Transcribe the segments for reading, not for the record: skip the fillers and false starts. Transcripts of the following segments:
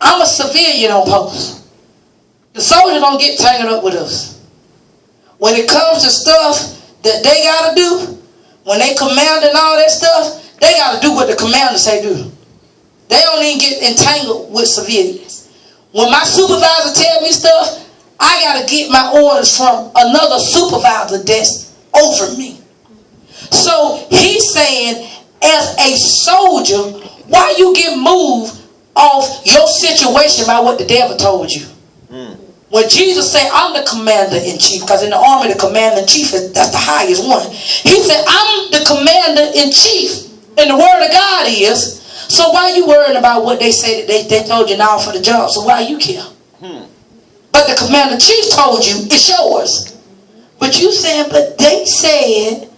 I'm a civilian on post. The soldiers don't get tangled up with us. When it comes to stuff that they got to do, when they command and all that stuff, they got to do what the commander say do. They don't even get entangled with civilians. When my supervisor tell me stuff, I got to get my orders from another supervisor that's over me. So he's saying, as a soldier, why you get moved off your situation by what the devil told you? When Jesus said, I'm the commander-in-chief, because in the army, the commander-in-chief, that's the highest one. He said, I'm the commander-in-chief. And the word of God is, so why you worrying about what they say that they told you now for the job? So why you care? But the commander-in-chief told you, it's yours. But you saying, but they said,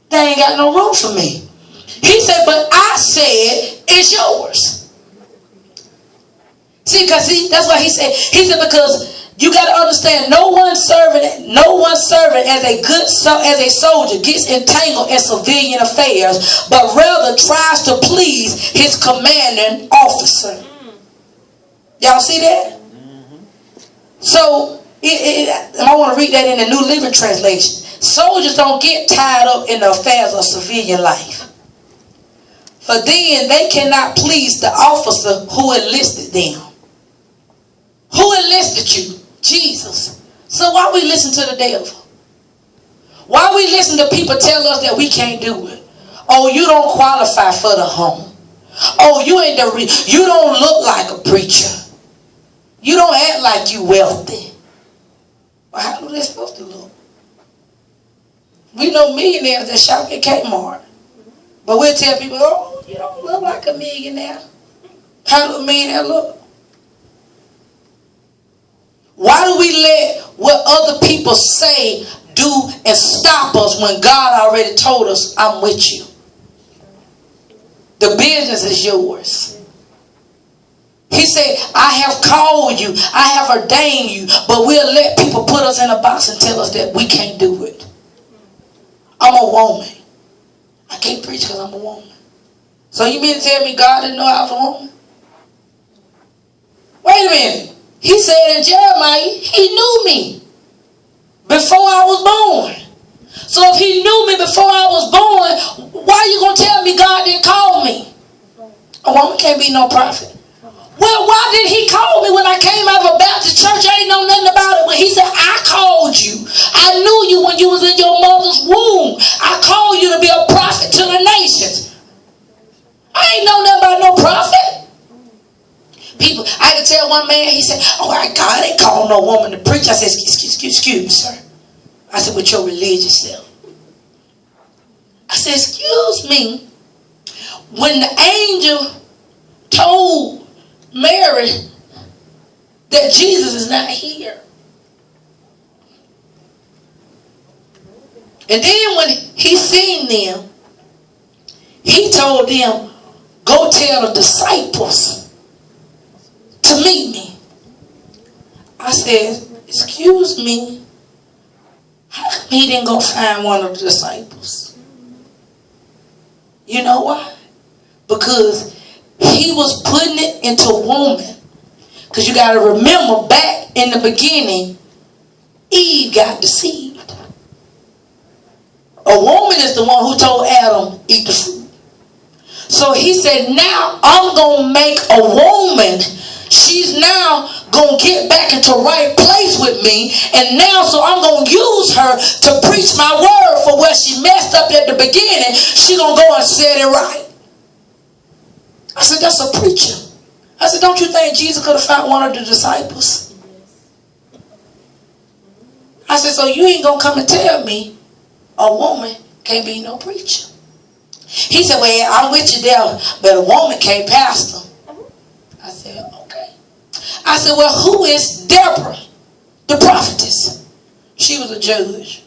they ain't got no room for me. He said, but I said, it's yours. See, that's why he said, because you got to understand, no one serving as a soldier gets entangled in civilian affairs, but rather tries to please his commanding officer. Y'all see that? So, I want to read that in the New Living Translation. Soldiers don't get tied up in the affairs of civilian life. For then they cannot please the officer who enlisted them. Who enlisted you? Jesus. So why we listen to the devil? Why we listen to people tell us that we can't do it? Oh, you don't qualify for the home. Oh, you don't look like a preacher. You don't act like you wealthy. Well, how are they supposed to look? We know millionaires that shop at Kmart. But we'll tell people, oh, you don't look like a millionaire. How do a millionaire look? Why do we let what other people say, do, and stop us when God already told us, I'm with you? The business is yours. He said, I have called you, I have ordained you, but we'll let people put us in a box and tell us that we can't do it. I'm a woman. I can't preach because I'm a woman. So you mean to tell me God didn't know I was a woman? Wait a minute. He said in Jeremiah, he knew me before I was born. So if he knew me before I was born, why are you going to tell me God didn't call me? A woman can't be no prophet. Well, why did he call me when I came out of a Baptist church? I ain't know nothing about it. When he said, I called you. I knew you when you was in your mother's womb. I called you to be a prophet to the nations. I ain't know nothing about no prophet. People, I could tell one man, he said, oh, God ain't called no woman to preach. I said, excuse me, sir. I said, with your religious self. I said, excuse me. When the angel told Mary that Jesus is not here. And then when he seen them, he told them, go tell the disciples to meet me. I said, excuse me, how come he didn't go find one of the disciples? You know why? Because he was putting it into woman. Because you got to remember, back in the beginning, Eve got deceived. A woman is the one who told Adam, eat the fruit. So he said, now I'm going to make a woman. She's now going to get back into right place with me. And now, so I'm going to use her to preach my word for where she messed up at the beginning. She's going to go and set it right. I said, that's a preacher. I said, don't you think Jesus could have found one of the disciples? I said, so you ain't going to come and tell me a woman can't be no preacher. He said, well, I'm with you there, but a woman can't pastor. I said, okay. I said, well, who is Deborah, the prophetess? She was a judge.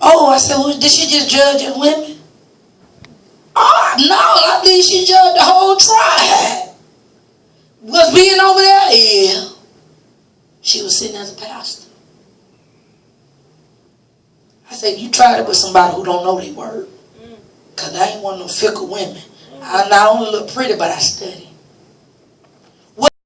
Oh, I said, well, did she just judge as women? Oh, no, I believe she judged the whole tribe. Was being over there? Yeah. She was sitting as a pastor. I said, you tried it with somebody who don't know their word. Because I ain't one of them fickle women. I not only look pretty, but I study.